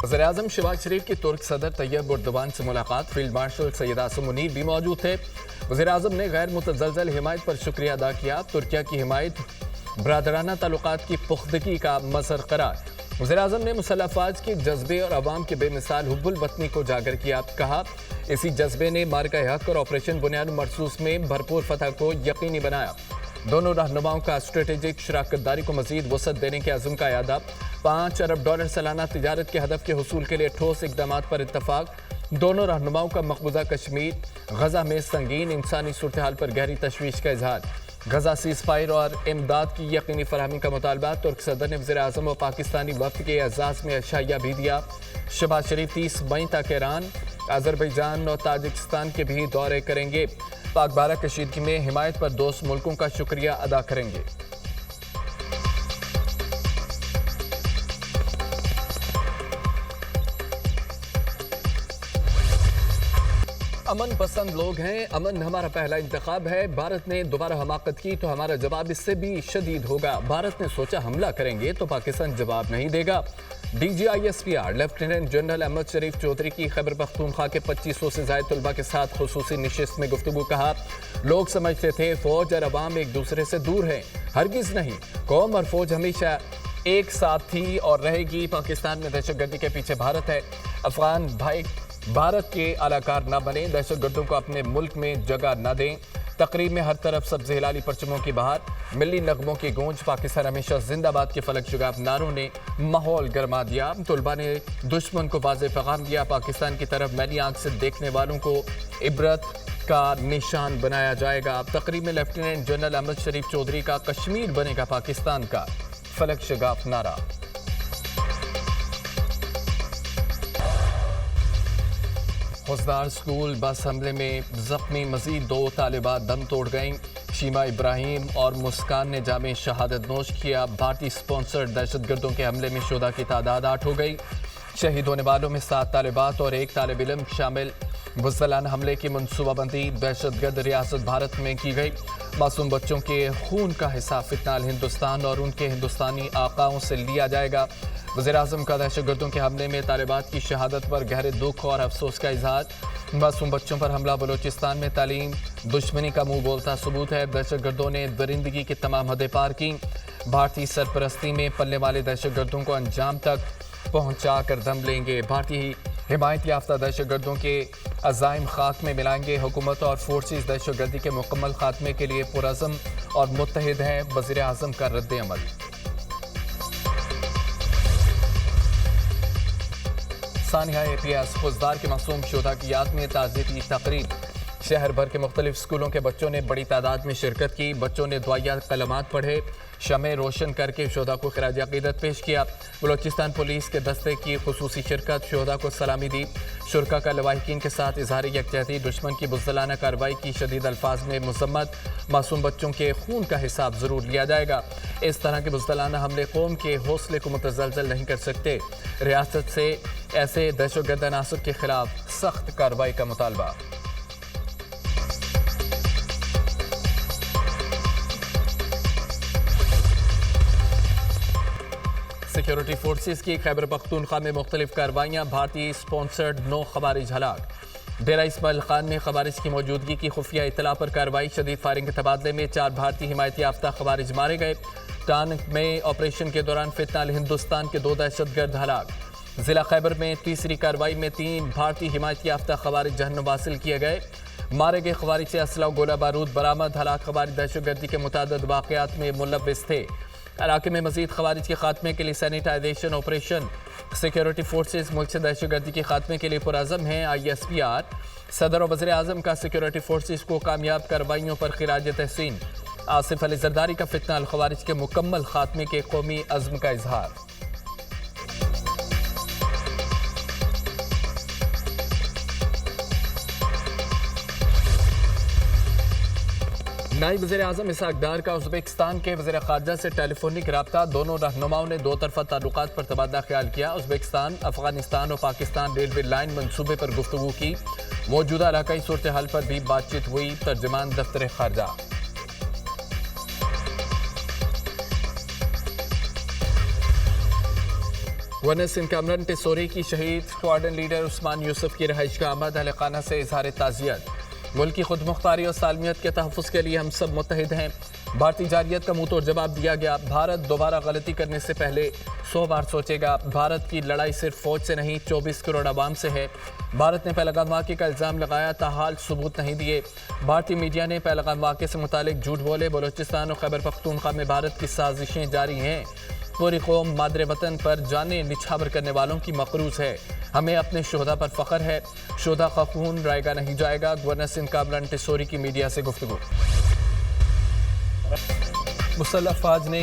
वज़ीर-ए-आज़म शहबाज शरीफ की तुर्क सदर तैयब उर्दवान से मुलाकात। फील्ड मार्शल सैयद आसिम मुनीर भी मौजूद थे। वज़ीर-ए-आज़म ने गैर मुतज़लज़ल हिमायत पर शुक्रिया अदा किया। तुर्किया की हिमायत बरादराना ताल्लुकात की पुख्तगी का मज़हर करार। वज़ीर-ए-आज़म ने मुसल्लह अफ़वाज के जज्बे और अवाम के बेमिसाल हुब्बुल वतनी को उजागर किया। कहा, इसी जज्बे ने मार्का हक और ऑपरेशन बुनियाद मरसूस में भरपूर फतह को यकीनी बनाया। दोनों रहनुमाओं का स्ट्रेटेजिक शराकतदारी को मज़ीद वसअत देने के अज़्म का यादा। $5 अरब सालाना तिजारत के हदफ के हुसूल के लिए ठोस इक़दाम पर इत्तफ़ाक़। दोनों रहनुमाओं का मकबूजा कश्मीर गज़ा में संगीन इंसानी सूरत हाल पर गहरी तशवीश का इजहार। गज़ा सीज़ फायर और इमदाद की यकीनी फरहमी का मुतालबा। तुर्क सदर ने वज़ीर-ए-आज़म और पाकिस्तानी वफ़द के एजाज़ में अशाइया भी दिया। शहबाज शरीफ 30 मई तक ईरान, अज़रबैजान और ताजिकिस्तान के भी दौरे करेंगे। पाक बारा कशीदगी में हिमायत पर दोस्त मुल्कों का शुक्रिया अदा करेंगे। अमन पसंद लोग हैं, अमन हमारा पहला इंतखाब है। भारत ने दोबारा हमाकत की तो हमारा जवाब इससे भी शदीद होगा। भारत ने सोचा हमला करेंगे तो पाकिस्तान जवाब नहीं देगा। DGISPR लेफ्टिनेंट जनरल अहमद शरीफ चौधरी की खैबर पख्तूनख्वा के 2500 से ज़ायद तलबा के साथ खुसूसी नशिस्त में गुफ्तगू। कहा, लोग समझते थे फौज और अवाम एक दूसरे से दूर हैं, हरगिज़ नहीं। कौम और फौज हमेशा एक साथ थी और रहेगी। पाकिस्तान में दहशतगर्दी के पीछे भारत है। अफगान भाई भारत के अलाकार न बने, दहशतगर्दों को अपने मुल्क में जगह न दें। तकरीब में हर तरफ सब्ज़ हिलाली परचमों की बहार, मिली नगमों की गूंज। पाकिस्तान हमेशा जिंदाबाद के फलक शुगाब नारों ने माहौल गरमा दिया। तलबा ने दुश्मन को वाज़े पैगाम दिया। पाकिस्तान की तरफ मैली आंख से देखने वालों को इबरत का निशान बनाया जाएगा। तकरीब में लेफ्टिनेंट जनरल अहमद शरीफ चौधरी का कश्मीर बनेगा पाकिस्तान का फलक शुगाब नारा। होसदार स्कूल बस हमले में जख्मी मजीद 2 तालिबात दम तोड़ गईं। शीमा इब्राहिम और मुस्कान ने जामे शहादत नोश किया। भारतीय स्पॉन्सर्ड दहशतगर्दों के हमले में शुदा की तादाद 8 हो गई। शहीद होने वालों में 7 तालिबात और 1 तालिब इल्म शामिल। बुज़दिलाना हमले की मनसूबाबंदी दहशतगर्द रियासत भारत में की गई। मासूम बच्चों के खून का हिसाब फितनाल हिंदुस्तान और उनके हिंदुस्तानी आकाओं से लिया जाएगा। वज़ीर-ए-आज़म का दहशतगर्दों के हमले में तालिबात की शहादत पर गहरे दुख और अफसोस का इजहार। मासूम बच्चों पर हमला बलोचिस्तान में तालीम दुश्मनी का मुंह बोलता सबूत है। दहशतगर्दों ने दरिंदगी की तमाम हदें पार की। भारतीय सरपरस्ती में पलने वाले दहशतगर्दों को अंजाम तक पहुंचा कर दम लेंगे। भारतीय हिमायत याफ्ता दहशतगर्दों के अज़ाइम खाक में मिलाएंगे। हुकूमत और फोर्सेस दहशतगर्दी के मुकम्मल खात्मे के लिए पुरअज़म और मुत्तहिद हैं। वज़ीर-ए-आज़म का रद्द अमल। सानिया APS फौजदार के मासूम शोधा की याद में ताज़ियती तकरीब। शहर भर के मुख्तलिफ स्कूलों के बच्चों ने बड़ी तादाद में शिरकत की। बच्चों ने दुआया कलमात पढ़े, शमे रोशन करके शोधा को खिराज अक़ीदत पेश किया। बलोचिस्तान पुलिस के दस्ते की खुसूसी शिरकत, शोधा को सलामी दी। शुरका का लवाहिकीन के साथ इजहार यकजहती। दुश्मन की बुज़दिलाना कार्रवाई की शदीद अल्फाज में मज़म्मत। मासूम बच्चों के खून का हिसाब ज़रूर लिया जाएगा। इस तरह के बुज़दिलाना हमले कौम के हौसले को मुतज़लज़ल नहीं कर सकते। रियासत से ऐसे दहशतगर्द अनासर के खिलाफ सख्त कार्रवाई का मुतालबा। सिक्योरिटी फोर्सेस की खैबर पख्तूनख्वा में मुख्तलिफ कार्रवाइयाँ। भारतीय स्पॉन्सर्ड 9 खवारिज हलाक। डेरा इस्माइल खान में खवारिज की मौजूदगी की खुफिया इतला पर कार्रवाई। शदीद फायरिंग के तबादले में 4 भारतीय हिमायत याफ्ता खवारिज मारे गए। टांग में ऑपरेशन के दौरान फितनाल हिंदुस्तान के 2 दहशतगर्द हलाक। जिला खैबर में तीसरी कार्रवाई में 3 भारतीय हिमायत याफ्ता खवारिज जहन्नुम हासिल किए गए। मारे गए खवारिज से असला गोला बारूद बरामद। हलाक खवारिज दहशतगर्दी के मुतादिद वाक़यात में मुलव्विस थे। इलाके में मजीद खवारिज के खात्मे के लिए सैनिटाइजेशन ऑपरेशन। सिक्योरिटी फोर्सेस मुल्क से दहशतगर्दी के खात्मे के लिए पुरअज़म हैं। ISPR सदर और वज़ीर-ए-आज़म का सिक्योरिटी फोर्सेस को कामयाब कार्रवाइयों पर खिराज तहसीन। आसिफ अली जरदारी का फितनाल खवारिज के मुकम्मल खात्मे के कौमी अज़्म का इजहार। नायब वज़ीर-ए-आज़म इसहाक़ डार का उज़्बेकिस्तान के वज़ीर ख़ारजा से टेलीफोनिक रब्ता। दोनों रहनुमाओं ने 2 तरफ़ा ताल्लुकात पर तबादला ख्याल किया। उज़्बेकिस्तान, अफ़गानिस्तान और पाकिस्तान रेलवे लाइन मनसूबे पर गुफ्तगू की। मौजूदा इलाकाई सूरत हाल पर भी बातचीत हुई। तर्जमान दफ्तर ख़ारजा। गवर्नर सिंध कामरान टिसोरी की शहीद स्क्वाड्रन लीडर उस्मान यूसुफ की रहाइश का आमद, अहल खाना से इजहार ताज़ियत। मुल्क की खुद मुख्तारी और सालमियत के तहफ़्फ़ुज़ के लिए हम सब मुत्तहिद हैं। भारतीय जारियत का मुंह तोड़ जवाब दिया गया। भारत दोबारा गलती करने से पहले 100 बार सोचेगा। भारत की लड़ाई सिर्फ फौज से नहीं 24 करोड़ आवाम से है। भारत ने पहलगाम वाक़े का इल्ज़ाम लगाया, ताहाल सबूत नहीं दिए। भारतीय मीडिया ने पहलगाम वाक़े से मुतालिक झूठ बोले। बलोचिस्तान और खैबर पख्तूनख्वा में भारत की साजिशें जारी हैं। पूरी कौम मादरे वतन पर जाने निछावर करने वालों की मकरूज है। हमें अपने शोहदा पर फ़ख्र है। शोहदा का खून रायगा नहीं जाएगा। गवर्नर सिंध कामरान टिसोरी की मीडिया से गुफ्तगू। मुसल्लह अफवाज ने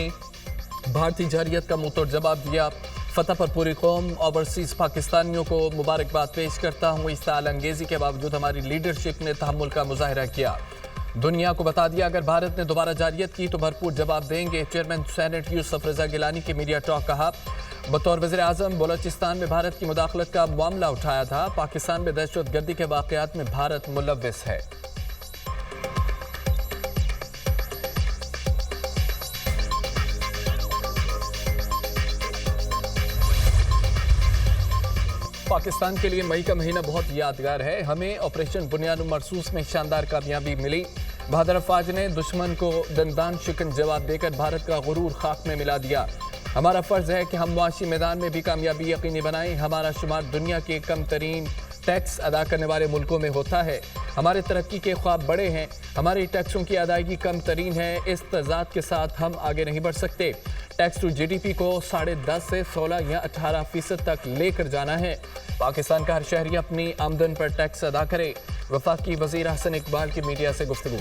भारतीय जारियत का मुंह तोड़ जवाब दिया। फतह पर पूरी कौम ओवरसीज़ पाकिस्तानियों को मुबारकबाद पेश करता हूँ। इस्ताल अंगेज़ी के बावजूद हमारी लीडरशिप ने तहम्मुल का मुजाहरा किया। दुनिया को बता दिया अगर भारत ने दोबारा जारियत की तो भरपूर जवाब देंगे। चेयरमैन सेनेट यूसुफ रजा गिलानी की मीडिया टॉक कहा। बतौर वज़ीर आज़म बलोचिस्तान में भारत की मुदाखलत का मामला उठाया था। पाकिस्तान में दहशत गर्दी के वाक़यात में भारत मुलव्विस है। पाकिस्तान के लिए मई का महीना बहुत यादगार है। हमें ऑपरेशन बुनियाद मरसूस में शानदार कामयाबी मिली। बहादुर अफवाज ने दुश्मन को दंदान शिकन जवाब देकर भारत का गुरूर खाक में मिला दिया। हमारा फ़र्ज़ है कि हम मुआशी मैदान में भी कामयाबी यकीनी बनाएं। हमारा शुमार दुनिया के कम तरीन टैक्स अदा करने वाले मुल्कों में होता है। हमारे तरक्की के ख्वाब बड़े हैं, हमारी टैक्सों की अदायगी कम तरीन है। इस तजाद के साथ हम आगे नहीं बढ़ सकते। टैक्स टू GDP को 10.5 से 16 या 18% तक लेकर जाना है। पाकिस्तान का हर शहरी अपनी आमदन पर टैक्स अदा करे। वफाकी वज़ीर हसन इकबाल की मीडिया से गुफ्तगू।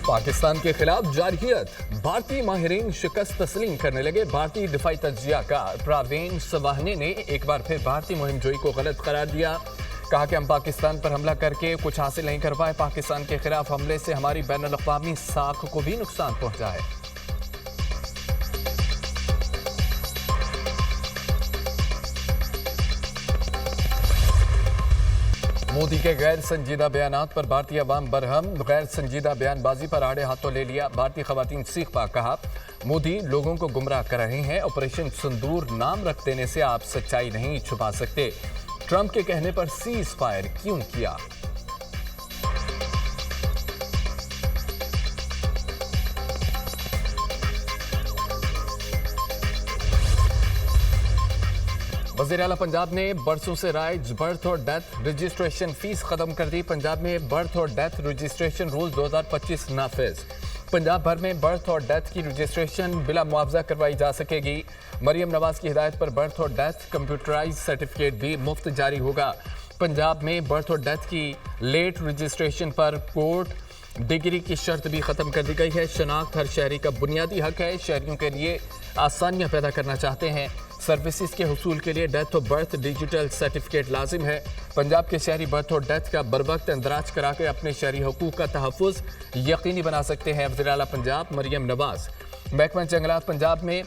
पाकिस्तान के खिलाफ जारहियत, भारतीय माहिरीन शिकस्त तस्लीम करने लगे। भारतीय दिफाई तज्ज़ियाकार प्रवीण सवाहने ने एक बार फिर भारतीय मुहिम जोई को गलत करार दिया। कहा कि हम पाकिस्तान पर हमला करके कुछ हासिल नहीं कर पाए। पाकिस्तान के खिलाफ हमले से हमारी बैनुल-अक़वामी साख को भी नुकसान पहुंचा है। मोदी के गैर संजीदा बयानात पर भारतीय अवाम बरहम। गैर संजीदा बयानबाजी पर आड़े हाथों ले लिया। भारतीय खवातीन सीख पा कहा मोदी लोगों को गुमराह कर रहे हैं। ऑपरेशन सिंदूर नाम रख देने से आप सच्चाई नहीं छुपा सकते। ट्रंप के कहने पर सीज फायर क्यों किया? वज़ीर आला पंजाब ने बरसों से राइज बर्थ और डेथ रजिस्ट्रेशन फीस खत्म कर दी। पंजाब में बर्थ और डेथ रजिस्ट्रेशन रूल 2025 नाफिज। पंजाब भर में बर्थ और डेथ की रजिस्ट्रेशन बिला मुआवजा करवाई जा सकेगी। मरियम नवाज की हिदायत पर बर्थ और डेथ कंप्यूटराइज सर्टिफिकेट भी मुफ्त जारी होगा। पंजाब में बर्थ और डेथ की लेट रजिस्ट्रेशन पर कोर्ट डिग्री की शर्त भी खत्म कर दी गई है। शनाख्त हर शहरी का बुनियादी हक है। शहरियों के लिए आसानियां पैदा करना चाहते हैं। सर्विसेज के हुसूल के लिए डेथ और बर्थ डिजिटल सर्टिफिकेट लाजिम है। पंजाब के शहरी बर्थ और डेथ का बरवक्त इंदराज करा के अपने शहरी हकूक़ का तहफ़्फ़ुज़ यकीनी बना सकते हैं। वज़ीर आला पंजाब मरियम नवाज। महकमा जंगलात पंजाब में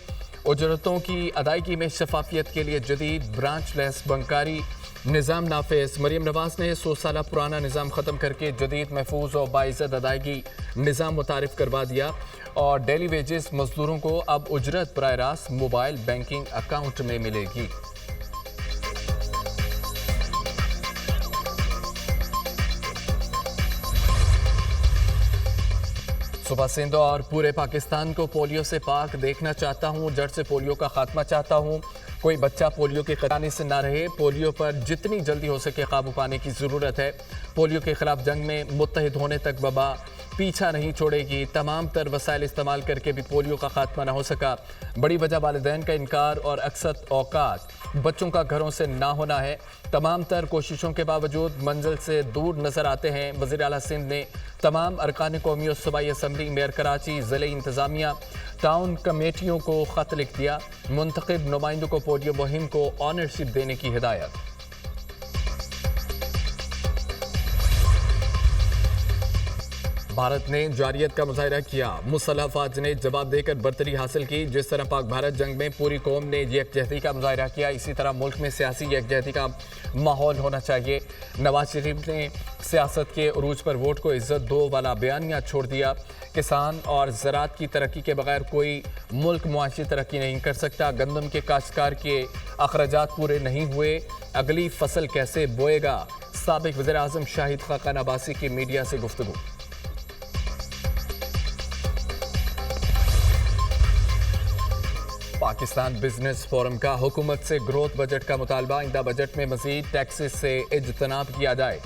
उजरतों की अदायगी में शफाफियत के लिए जदीद ब्रांच लेस बंकारी निज़ाम नाफिज। मरियम नवाज ने 100 साल पुराना निज़ाम ख़त्म करके जदीद महफूज और बाइज़्ज़त अदायगी निज़ाम मुतारिफ करवा दिया और डेली वेजेस मजदूरों को अब उजरत बराह रास्त मोबाइल बैंकिंग अकाउंट में मिलेगी। सुबह सिंध और पूरे पाकिस्तान को पोलियो से पाक देखना चाहता हूँ। जड़ से पोलियो का खात्मा चाहता हूँ। कोई बच्चा पोलियो के खतरे से ना रहे। पोलियो पर जितनी जल्दी हो सके काबू पाने की ज़रूरत है। पोलियो के खिलाफ जंग में मुत्तहिद होने तक वबा पीछा नहीं छोड़ेगी। तमाम तर वसाइल इस्तेमाल करके भी पोलियो का खात्मा ना हो सका। बड़ी वजह वालिदैन का इनकार और अक्सर औकात बच्चों का घरों से ना होना है। तमाम तर कोशिशों के बावजूद मंजिल से दूर नजर आते हैं। वज़ीर आला सिंध ने तमाम अरकान कौमी और सूबाई असम्बली, मेयर कराची, ज़िले इंतज़ामिया, टाउन कमेटियों को ख़त लिख दिया। मुंतखब नुमाइंदों को पोलियो मुहिम को ऑनरशिप देने की हिदायत। भारत ने जारियत का मुजाहरा किया, मुसल्लह अफवाज ने जवाब देकर बरतरी हासिल की। जिस तरह पाक भारत जंग में पूरी कौम ने यकजहती का मुजाहरा किया, इसी तरह मुल्क में सियासी यकजहती का माहौल होना चाहिए। नवाज शरीफ ने सियासत के उरूज पर वोट को इज्जत दो वाला बयानिया छोड़ दिया। किसान और ज़राअत की तरक्की के बगैर कोई मुल्क मुआशी तरक्की नहीं कर सकता। गंदम के काश्तकार के अखराजात पूरे नहीं हुए, अगली फसल कैसे बोएगा? साबिक वज़ीर आज़म शाहिद खाकान अब्बासी की मीडिया से गुफ्तगू। पाकिस्तान बिजनेस फोरम का हुकूमत से ग्रोथ बजट का मुतालबा, आइंदा बजट में मजीद टैक्सेस से इज्तनाब किया जाए।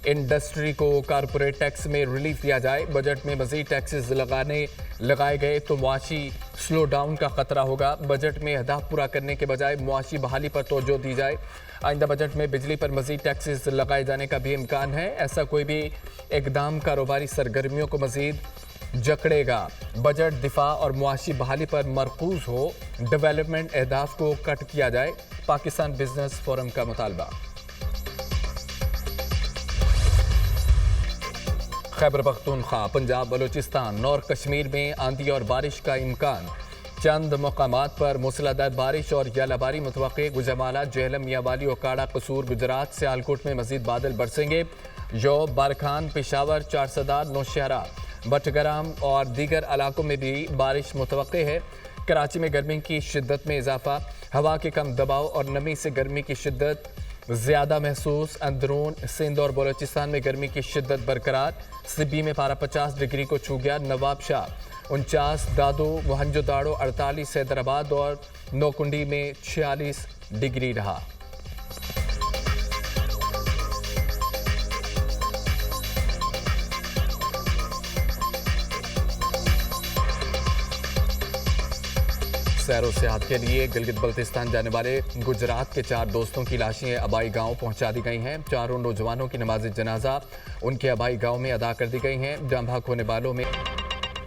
इंडस्ट्री को कारपोरेट टैक्स में रिलीफ दिया जाए। बजट में मजीद टैक्सेस लगाए गए तो मुआशी स्लो डाउन का खतरा होगा। बजट में अहदाफ पूरा करने के बजाय मुआशी बहाली पर तवज्जो दी जाए। आइंदा बजट में बिजली पर मजीद टैक्सेस लगाए जाने का भी इम्कान है। ऐसा कोई भी इकदाम कारोबारी सरगर्मियों को मजीद जकड़ेगा। बजट दिफा और मुआशी बहाली पर मरकूज हो, डेवलपमेंट अहदाफ को कट किया जाए। पाकिस्तान बिजनेस फोरम का मुतालबा। खैबर पख्तूनख्वा, पंजाब, बलूचिस्तान और कश्मीर में आंधी और बारिश का इम्कान। चंद मकामात पर मूसलाधार बारिश और यालाबारी मुतवक्के। गुजरावाला, जेहलम, मियांवाली, ओकाड़ा, कसूर, गुजरात, सियालकोट में मजीद बादल बरसेंगे। जो बारखान, पेशावर, चारसदार, नौशहरा, बटग्राम और दीगर इलाकों में भी बारिश मुतवक्के है। कराची में गर्मी की शिद्दत में इजाफा, हवा के कम दबाव और नमी से गर्मी की शिद्दत ज़्यादा महसूस। अंदरून सिंध और बलूचिस्तान में गर्मी की शिद्दत बरकरार। सिब्बी में पारा 50 डिग्री को छू गया। नवाबशाह 49, दादो, मोहनजोदाड़ो 48, हैदराबाद और नौकुंडी में 46 डिग्री रहा। सैर व सियाहत के लिए गिलगित बल्तिस्तान जाने वाले गुजरात के 4 दोस्तों की लाशें आबाई गांव पहुंचा दी गई हैं। चारों नौजवानों की नमाज जनाजा उनके आबाई गांव में अदा कर दी गई हैं। जान भाग होने वालों में